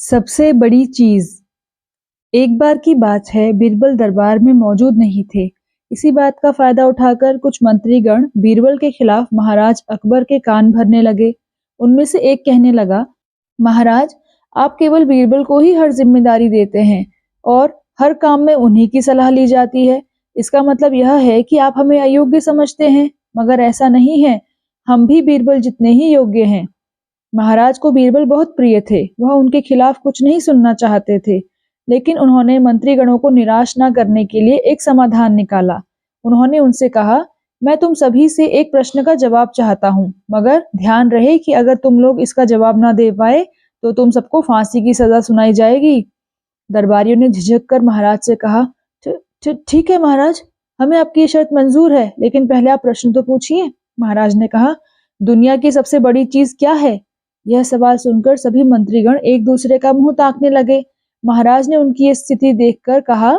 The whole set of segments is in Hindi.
सबसे बड़ी चीज। एक बार की बात है, बीरबल दरबार में मौजूद नहीं थे। इसी बात का फायदा उठाकर कुछ मंत्रीगण बीरबल के खिलाफ महाराज अकबर के कान भरने लगे। उनमें से एक कहने लगा, महाराज, आप केवल बीरबल को ही हर जिम्मेदारी देते हैं और हर काम में उन्हीं की सलाह ली जाती है। इसका मतलब यह है कि आप हमें अयोग्य समझते हैं, मगर ऐसा नहीं है। हम भी बीरबल जितने ही योग्य हैं। महाराज को बीरबल बहुत प्रिय थे। वह उनके खिलाफ कुछ नहीं सुनना चाहते थे, लेकिन उन्होंने मंत्रीगणों को निराश न करने के लिए एक समाधान निकाला। उन्होंने उनसे कहा, मैं तुम सभी से एक प्रश्न का जवाब चाहता हूँ, मगर ध्यान रहे कि अगर तुम लोग इसका जवाब न दे पाए तो तुम सबको फांसी की सजा सुनाई जाएगी। दरबारियों ने झिझक कर महाराज से कहा, ठीक है महाराज, हमें आपकी ये शर्त मंजूर है, लेकिन पहले आप प्रश्न तो पूछिए। महाराज ने कहा, दुनिया की सबसे बड़ी चीज क्या है? यह सवाल सुनकर सभी मंत्रीगण एक दूसरे का मुंह ताकने लगे। महाराज ने उनकी स्थिति देखकर कहा,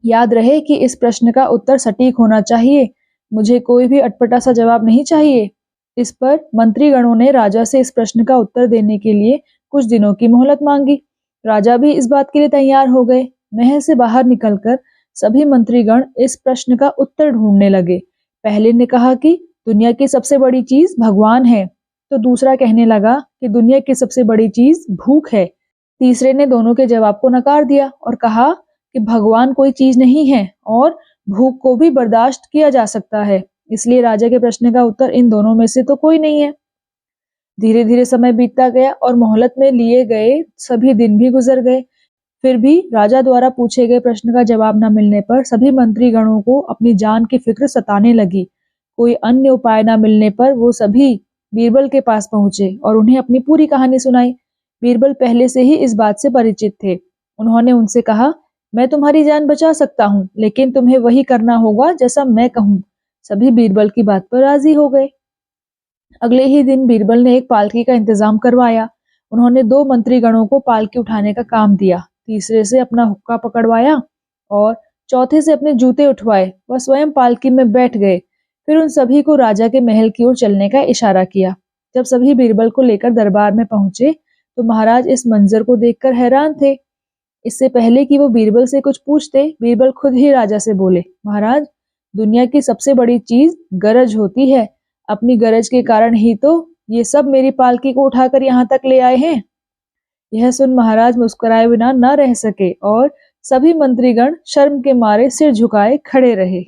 याद रहे कि इस प्रश्न का उत्तर सटीक होना चाहिए। मुझे कोई भी अटपटा सा जवाब नहीं चाहिए। इस पर मंत्रीगणों ने राजा से इस प्रश्न का उत्तर देने के लिए कुछ दिनों की मोहलत मांगी। राजा भी इस बात के लिए तैयार हो गए। महल से बाहर निकलकर सभी मंत्रीगण इस प्रश्न का उत्तर ढूंढने लगे। पहले ने कहा कि दुनिया की सबसे बड़ी चीज भगवान है, तो दूसरा कहने लगा कि दुनिया की सबसे बड़ी चीज भूख है। तीसरे ने दोनों के जवाब को नकार दिया और कहा कि भगवान कोई चीज नहीं है और भूख को भी बर्दाश्त किया जा सकता है। इसलिए राजा के प्रश्न का उत्तर इन दोनों में से तो कोई नहीं है। धीरे धीरे समय बीतता गया और मोहलत में लिए गए सभी दिन भी गुजर गए। फिर भी राजा द्वारा पूछे गए प्रश्न का जवाब न मिलने पर सभी मंत्रीगणों को अपनी जान की फिक्र सताने लगी। कोई अन्य उपाय न मिलने पर वो सभी बीरबल के पास पहुंचे और उन्हें अपनी पूरी कहानी सुनाई। बीरबल पहले से ही इस बात से परिचित थे। उन्होंने उनसे कहा, मैं तुम्हारी जान बचा सकता हूँ, लेकिन तुम्हें वही करना होगा जैसा मैं कहूँ। सभी बीरबल की बात पर राजी हो गए। अगले ही दिन बीरबल ने एक पालकी का इंतजाम करवाया। उन्होंने 2 मंत्रीगणों को पालकी उठाने का काम दिया, तीसरे से अपना हुक्का पकड़वाया और चौथे से अपने जूते उठवाए। वह स्वयं पालकी में बैठ गए। फिर उन सभी को राजा के महल की ओर चलने का इशारा किया। जब सभी बीरबल को लेकर दरबार में पहुंचे तो महाराज इस मंजर को देखकर हैरान थे। इससे पहले कि वो बीरबल से कुछ पूछते, बीरबल खुद ही राजा से बोले, महाराज, दुनिया की सबसे बड़ी चीज गरज होती है। अपनी गरज के कारण ही तो ये सब मेरी पालकी को उठाकर यहाँ तक ले आए हैं। यह सुन महाराज मुस्कुराए बिना न रह सके और सभी मंत्रीगण शर्म के मारे सिर झुकाए खड़े रहे।